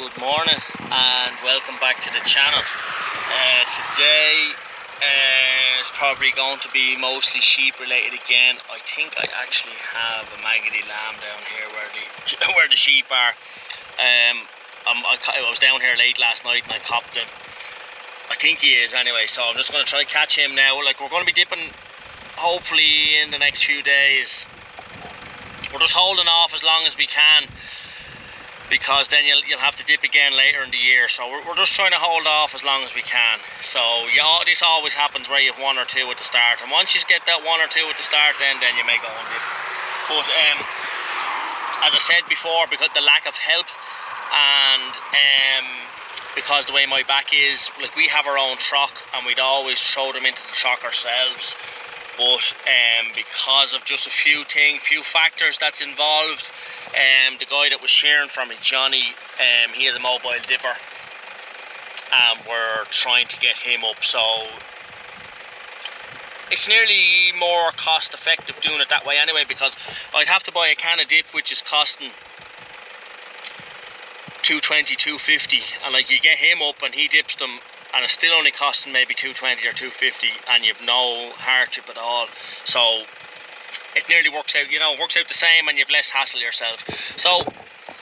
Good morning and welcome back to the channel. Today is probably going to be mostly sheep related again. I think I actually have a maggoty lamb down here where the sheep are. I was down here late last night and I popped him. I think he is anyway, so I'm just going to try catch him now. Like, we're going to be dipping hopefully in the next few days. We're just holding off as long as we can, because then you'll have to dip again later in the year. So we're just trying to hold off as long as we can. So yeah, this always happens where you have one or two at the start, and once you get that one or two at the start, then you may go and dip. But as I said before, because the lack of help and because the way my back is, like, we have our own truck and we'd always throw them into the truck ourselves. But because of just a few factors that's involved, the guy that was shearing for me, Johnny, he is a mobile dipper, and we're trying to get him up. So it's nearly more cost effective doing it that way anyway, because I'd have to buy a can of dip which is costing $2.20, $2.50, and like, you get him up and he dips them and it's still only costing maybe $2.20 or $2.50, and you've no hardship at all. So it nearly works out, works out the same, and you've less hassle yourself. So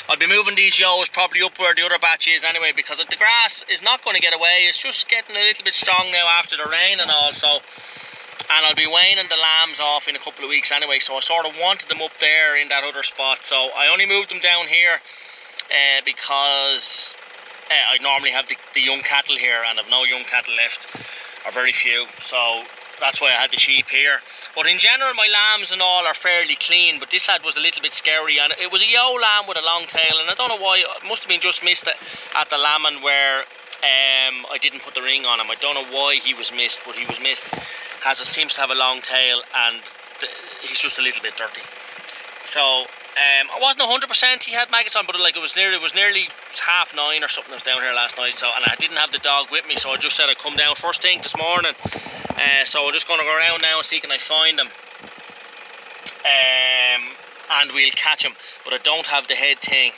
I'll be moving these ewes probably up where the other batch is anyway, because the grass is not going to get away. It's just getting a little bit strong now after the rain and all. So, and I'll be weighing the lambs off in a couple of weeks anyway, so I sort of wanted them up there in that other spot. So I only moved them down here because I normally have the young cattle here, and I've no young cattle left, or very few, so that's why I had the sheep here. But in general, my lambs and all are fairly clean, but this lad was a little bit scary, and it was a ewe lamb with a long tail, and I don't know why. It must have been just missed at the lambing where I didn't put the ring on him. I don't know why he was missed, but he was missed, as it seems to have a long tail, and he's just a little bit dirty. So I wasn't 100% he had maggots on, but like, it was nearly 9:30 or something. I was down here last night, so, and I didn't have the dog with me, so I just said I'd come down first thing this morning. So we're just going to go around now and see can I find him, and we'll catch him. But I don't have the head thing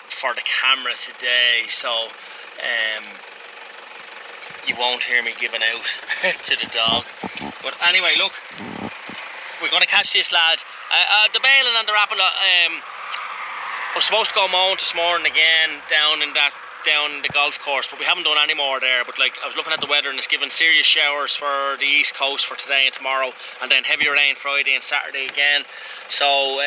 for the camera today, so you won't hear me giving out to the dog. But anyway, look, we're going to catch this lad. The baling and the wrapping, I was supposed to go mowing this morning again down in the golf course, but we haven't done any more there. But like, I was looking at the weather and it's given serious showers for the east coast for today and tomorrow, and then heavy rain Friday and Saturday again. So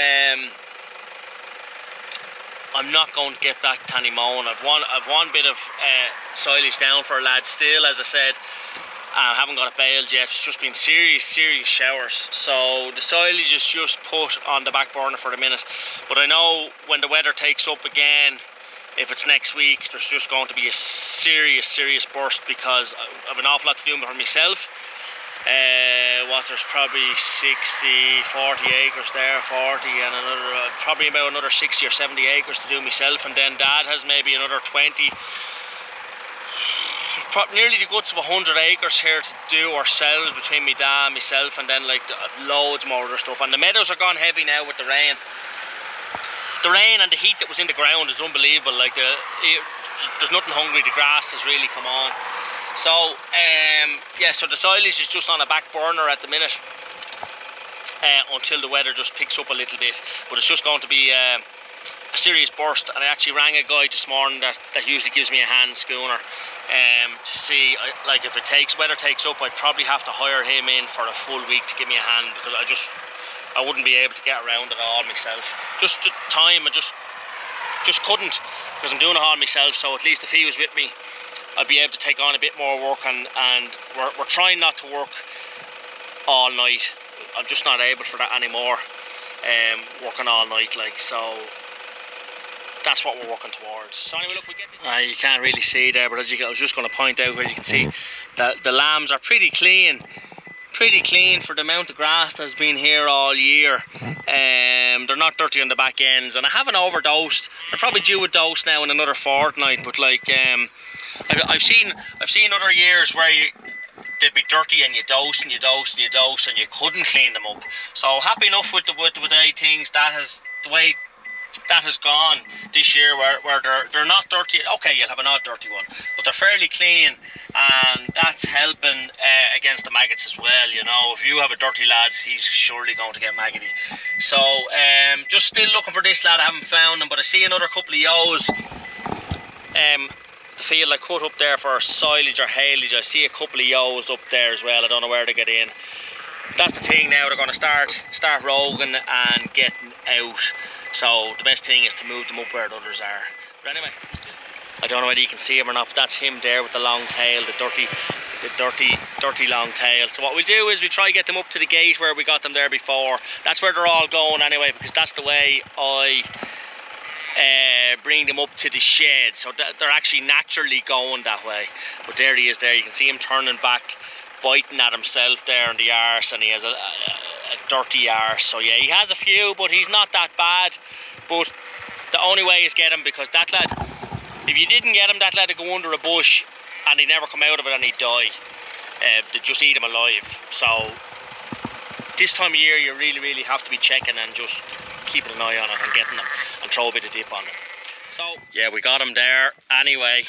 I'm not going to get back to any mowing. I've one bit of silage down for a lad still, as I said. I haven't got it baled yet. It's just been serious showers, so the silage is just put on the back burner for the minute. But I know when the weather takes up again, if it's next week, there's just going to be a serious burst, because I have an awful lot to do for myself. There's probably 40 acres there, 40, and probably about another 60 or 70 acres to do myself, and then Dad has maybe another 20. Nearly the guts of 100 acres here to do ourselves between me dad and myself, and then like loads more other stuff. And the meadows are gone heavy now with the rain. The rain and the heat that was in the ground is unbelievable. Like, there's nothing hungry. The grass has really come on. So yeah, so the silage is just on a back burner at the minute until the weather just picks up a little bit. But it's just going to be a serious burst, and I actually rang a guy this morning that usually gives me a hand schooner to see, like, if weather takes up, I'd probably have to hire him in for a full week to give me a hand, because I wouldn't be able to get around it all myself. Just the time, I just couldn't, because I'm doing it all myself. So at least if he was with me, I'd be able to take on a bit more work, and we're trying not to work all night. I'm just not able for that anymore, working all night, like, so that's what we're working towards. So anyway, look, we get you can't really see there, but I was just going to point out where you can see that the lambs are pretty clean for the amount of grass that's been here all year. They're not dirty on the back ends, and I haven't overdosed. They're probably due a dose now in another fortnight, but like, I've seen other years where they'd be dirty and you dose and you couldn't clean them up. So happy enough with the way things, that has, the way that has gone this year where they're not dirty. Okay, you'll have an odd dirty one, but they're fairly clean, and that's helping against the maggots as well. You know, if you have a dirty lad, he's surely going to get maggoty. So just still looking for this lad. I haven't found him, but I see another couple of ewes. The field I cut up there for silage or haylage, I see a couple of ewes up there as well. I don't know where to get in. That's the thing now, they're going to start roguing and getting out. So the best thing is to move them up where the others are. But anyway, I don't know whether you can see him or not, but that's him there with the long tail, the dirty long tail. So what we'll do is we try to get them up to the gate where we got them there before. That's where they're all going anyway, because that's the way I bring them up to the shed. So they're actually naturally going that way. But there he is there, you can see him turning back, biting at himself there in the arse, and he has a dirty arse. So yeah, he has a few, but he's not that bad. But the only way is get him, because that lad, if you didn't get him, that lad would go under a bush and he'd never come out of it and he'd die. They'd just eat him alive. So this time of year you really have to be checking and just keeping an eye on it and getting them and throw a bit of dip on them. So yeah, we got him there anyway.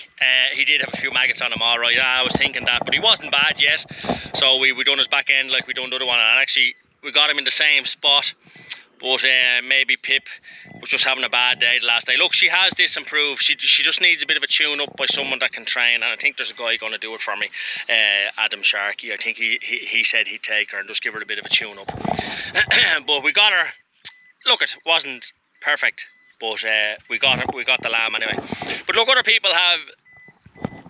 He did have a few maggots on him, alright. I was thinking that, but he wasn't bad yet. So we done his back end like we done the other one, and actually we got him in the same spot. But maybe Pip was just having a bad day the last day. Look, she has disimproved. She just needs a bit of a tune up by someone that can train, and I think there's a guy going to do it for me, Adam Sharkey. I think he said he'd take her and just give her a bit of a tune up. But we got her. Look, it wasn't perfect, but we got the lamb anyway. But look, other people have.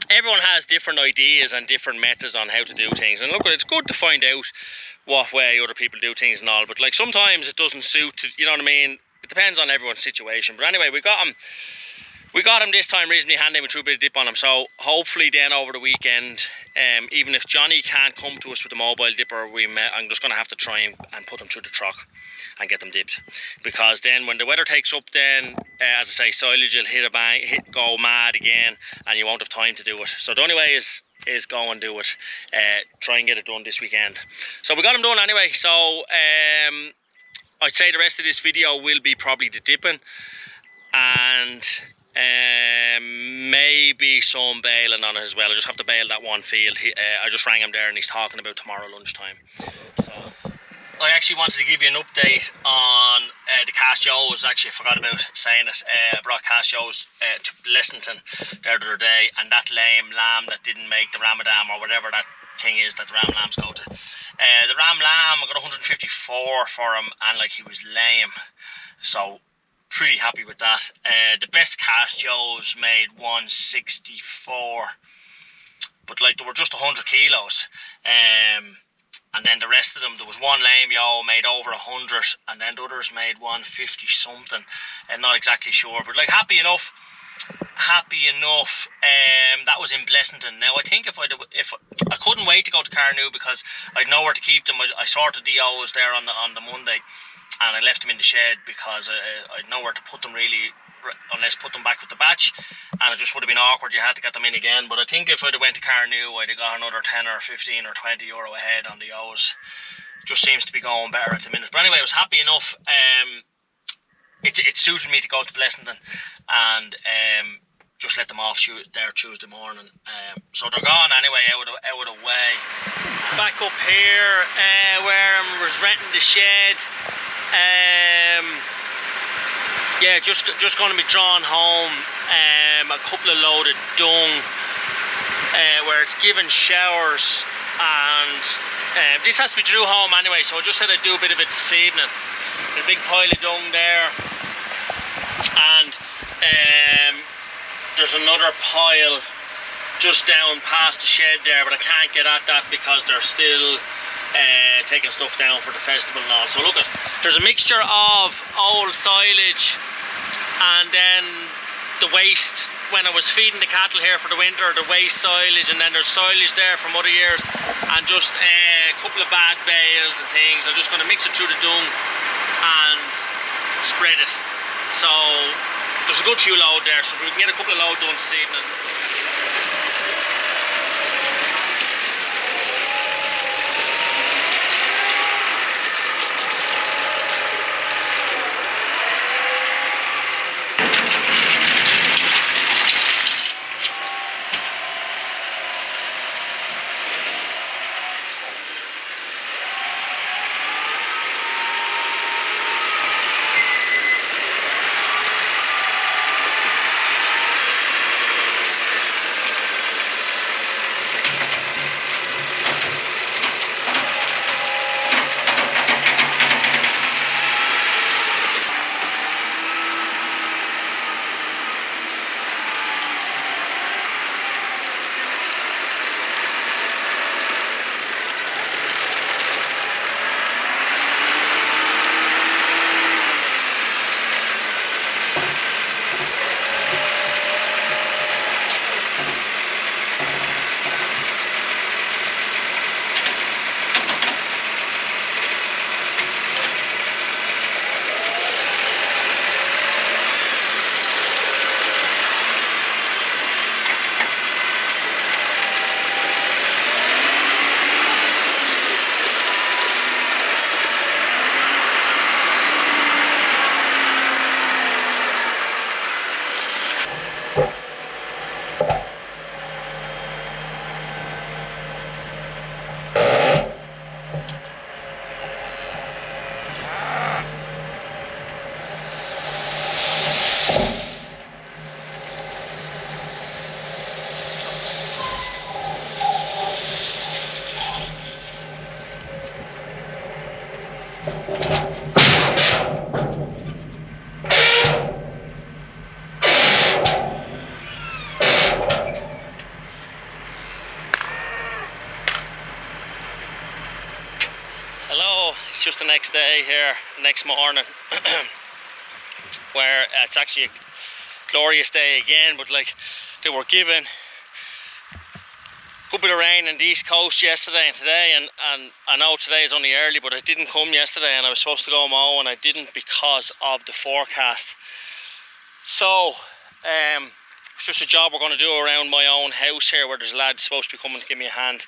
Everyone has different ideas and different methods on how to do things, and look, it's good to find out what way other people do things and all, but like sometimes it doesn't suit, you know what I mean? It depends on everyone's situation. But anyway, we got him this time reasonably handy. We threw a bit of dip on him, so hopefully then over the weekend, even if Johnny can't come to us with the mobile dipper, I'm just going to have to try and put them through the truck and get them dipped, because then when the weather takes up, then as I say, silage will go mad again, and you won't have time to do it. So the only way is go and do it. Try and get it done this weekend. So we got them done anyway. So I'd say the rest of this video will be probably the dipping and maybe some baling on it as well. I just have to bale that one field. I just rang him there and he's talking about tomorrow lunchtime. So I actually wanted to give you an update on the cast ewes. Actually, I forgot about saying it. I brought cast ewes to Blessington the other day, and that lame lamb that didn't make the Ramadan or whatever that thing is that the ram lambs go to. The ram lamb, I got 154 for him, and like he was lame. So pretty happy with that. The best cast ewes made 164, but like they were just 100 kilos. And then the rest of them, there was one lame ewe made over 100, and then the others made 150 something, and not exactly sure, but like happy enough. That was in Blessington. Now I think if I couldn't wait to go to Carnew because I'd nowhere to keep them. I sorted the ewes there on the Monday, and I left them in the shed because I'd nowhere to put them really, unless put them back with the batch, and it just would have been awkward. You had to get them in again. But I think if I'd have went to Carnew, I'd have got another 10 or 15 or 20 euro ahead on the ewes. Just seems to be going better at the minute. But anyway, I was happy enough. It suited me to go to Blessington and just let them off there Tuesday morning. So they're gone anyway, out of the way. Back up here where I was renting the shed. Yeah, just going to be drawn home a couple of loaded dung where it's given showers, and this has to be drew home anyway, so I just said I'd do a bit of it this evening. There's a big pile of dung there, and there's another pile just down past the shed there, but I can't get at that because they're still taking stuff down for the festival and all. So look, there's a mixture of old silage and then the waste when I was feeding the cattle here for the winter, the waste silage, and then there's silage there from other years, and just a couple of bad bales and things. I'm just going to mix it through the dung and spread it. So there's a good few load there, so we can get a couple of load done this evening. the next day here, next morning, where it's actually a glorious day again, but like they were given a good bit of rain in the east coast yesterday and today, and I know today is only early, but it didn't come yesterday, and I was supposed to go mow and I didn't because of the forecast. So it's just a job we're going to do around my own house here, where there's a lad supposed to be coming to give me a hand,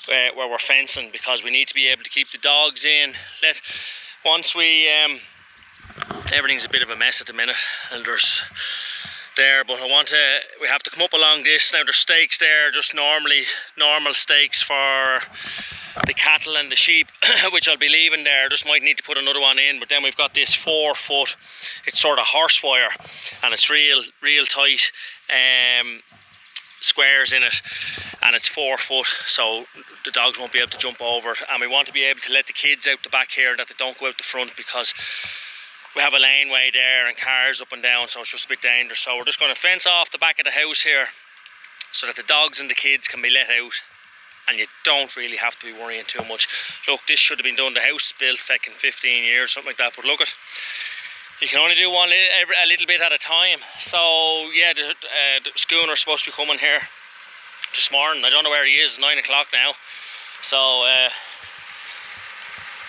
where we're fencing, because we need to be able to keep the dogs in. Once we everything's a bit of a mess at the minute, and there's there, but we have to come up along this. Now there's stakes there, just normal stakes for the cattle and the sheep, which I'll be leaving there. Just might need to put another one in, but then we've got this 4 foot, it's sort of horse wire, and it's real tight squares in it, and it's 4 foot, so the dogs won't be able to jump over it. And we want to be able to let the kids out the back here, that they don't go out the front, because we have a laneway there and cars up and down, so it's just a bit dangerous. So we're just going to fence off the back of the house here, so that the dogs and the kids can be let out, and you don't really have to be worrying too much. Look, this should have been done, the house is built fucking 15 years, something like that, but look at, you can only do one a little bit at a time. So yeah, the schooner's supposed to be coming here this morning. I don't know where he is, it's 9 o'clock now, so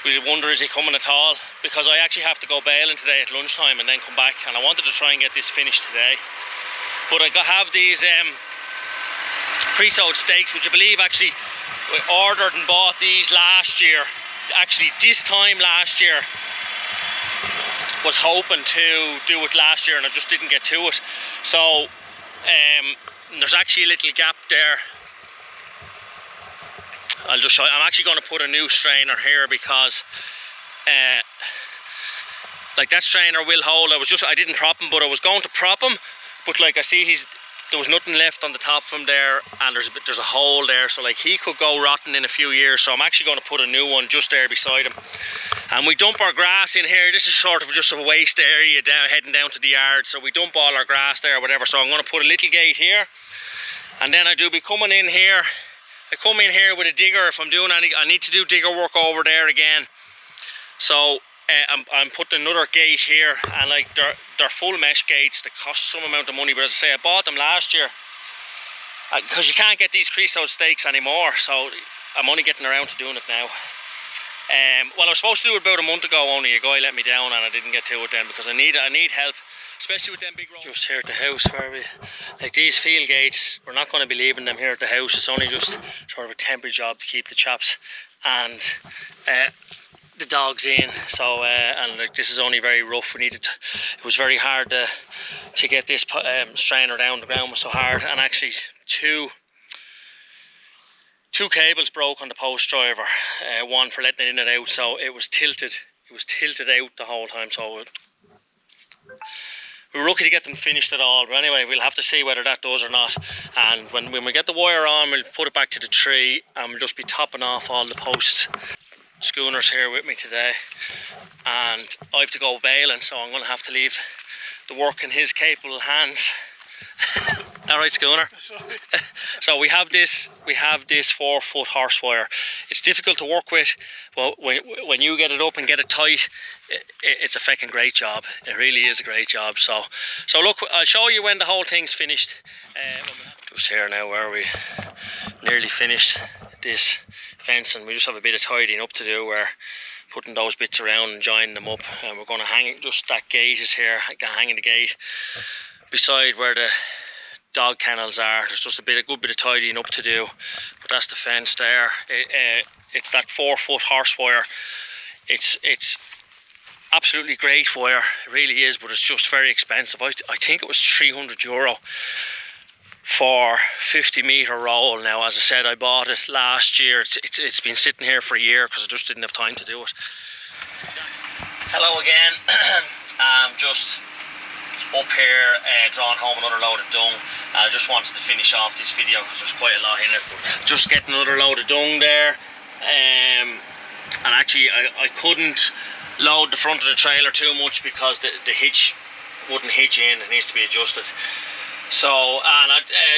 we wonder, is he coming at all? Because I actually have to go bailing today at lunchtime and then come back, and I wanted to try and get this finished today. But I have these pre-sowed stakes, which I believe actually we ordered and bought these last year. Actually this time last year, was hoping to do it last year and I just didn't get to it. So there's actually a little gap there. I'll just show you. I'm actually going to put a new strainer here, because like that strainer will hold. I didn't prop him, but I was going to prop him, but like I see there was nothing left on the top from there, and there's a hole there, so like he could go rotten in a few years. So I'm actually going to put a new one just there beside him. And we dump our grass in here. This is sort of just a waste area heading down to the yard, so we dump all our grass there or whatever. So I'm going to put a little gate here, and then I do be coming in here. I come in here with a digger if I'm doing any. I need to do digger work over there again. So I'm putting another gate here, and like they're full mesh gates that cost some amount of money, but as I say, I bought them last year because you can't get these creosote stakes anymore, so I'm only getting around to doing it now. Well, I was supposed to do it about a month ago, only a guy let me down and I didn't get to it then, because I need help, especially with them big roads. Just here at the house, where we, like these field gates, we're not going to be leaving them here at the house. It's only just sort of a temporary job to keep the chaps and the dogs in. So and like this is only very rough. It was very hard to get this strainer down. The ground was so hard, and actually two cables broke on the post driver, one for letting it in and out, so it was tilted out the whole time. So we were lucky to get them finished at all, but anyway, we'll have to see whether that does or not. And when we get the wire on, we'll put it back to the tree and we'll just be topping off all the posts. Schooner's here with me today, and I have to go bailing, so I'm going to have to leave the work in his capable hands. Alright, Schooner. So we have this 4 foot horse wire. It's difficult to work with, but when you get it up and get it tight, it's a fucking great job. It really is a great job. So look, I'll show you when the whole thing's finished. Just here now, where we nearly finished this fencing. We just have a bit of tidying up to do, where putting those bits around and joining them up, and we're going to hang it. Just that gate is here, hanging the gate beside where the dog kennels are. There's just a good bit of tidying up to do, but that's the fence there. It's that 4 foot horse wire. It's absolutely great wire, it really is, but it's just very expensive. I think it was €300 for 50 metre roll. Now, as I said, I bought it last year. It's been sitting here for a year because I just didn't have time to do it. Hello again. I'm just up here drawing home another load of dung. I just wanted to finish off this video because there's quite a lot in it, but just getting another load of dung there. And actually I couldn't load the front of the trailer too much because the hitch wouldn't hitch in. It needs to be adjusted. So, and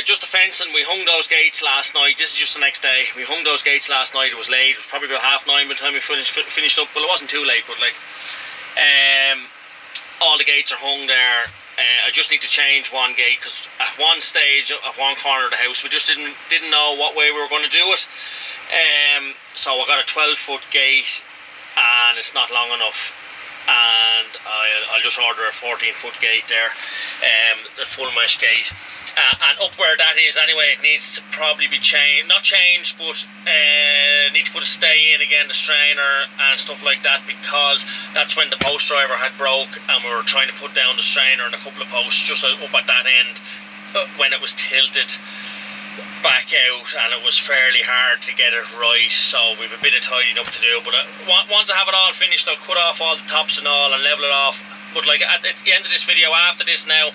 just the fencing, we hung those gates last night. This is just the next day. We hung those gates last night. It was late. It was probably about 9:30 by the time we finished up. Well, it wasn't too late, but like, all the gates are hung there. I just need to change one gate because at one stage, at one corner of the house, we just didn't know what way we were going to do it. So I got a 12-foot gate, and it's not long enough. And I'll just order a 14-foot gate there, the full mesh gate. And up where that is anyway, it needs to probably be changed, not changed, but need to put a stay in again, the strainer and stuff like that, because that's when the post driver had broke and we were trying to put down the strainer and a couple of posts just up at that end when it was tilted back out, and it was fairly hard to get it right, so we've a bit of tidying up to do. But once I have it all finished, I'll cut off all the tops and all and level it off. But like at the end of this video, after this now,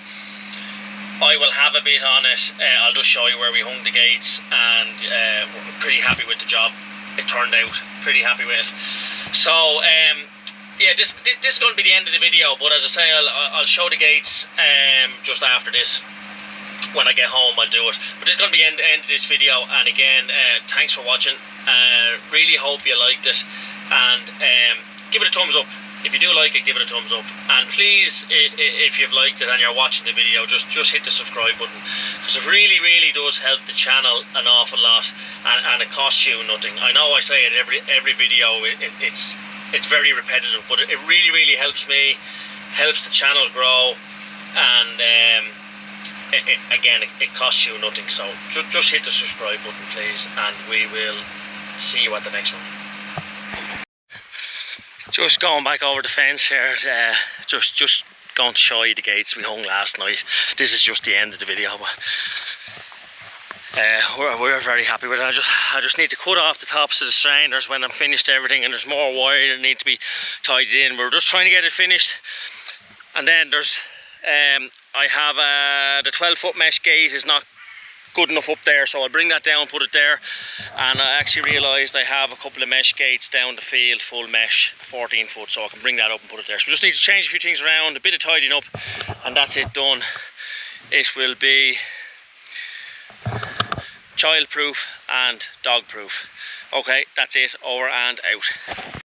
I will have a bit on it. I'll just show you where we hung the gates, and we're pretty happy with the job. It turned out pretty happy with it. So yeah, this is going to be the end of the video, but as I say, I'll show the gates just after this. When I get home, I'll do it. But this is going to be the end of this video. And again, thanks for watching. Really hope you liked it, and give it a thumbs up. If you do like it, give it a thumbs up. And please, if you've liked it and you're watching the video, just hit the subscribe button, because it really does help the channel an awful lot, and it costs you nothing. I know I say it every video. It's very repetitive, but it really helps me, helps the channel grow, and again, it costs you nothing. So just hit the subscribe button, please, and we will see you at the next one. Just going back over the fence here, just going to show you the gates we hung last night. This is just the end of the video, but we're very happy with it. I just need to cut off the tops of the strainers when I'm finished everything, and there's more wire that needs to be tidied in. We're just trying to get it finished, and then there's I have the 12-foot mesh gate is not good enough up there, so I'll bring that down, put it there. And I actually realised I have a couple of mesh gates down the field, full mesh, 14-foot, so I can bring that up and put it there. So we just need to change a few things around, a bit of tidying up, and that's it done. It will be child-proof and dog-proof. Okay, that's it, over and out.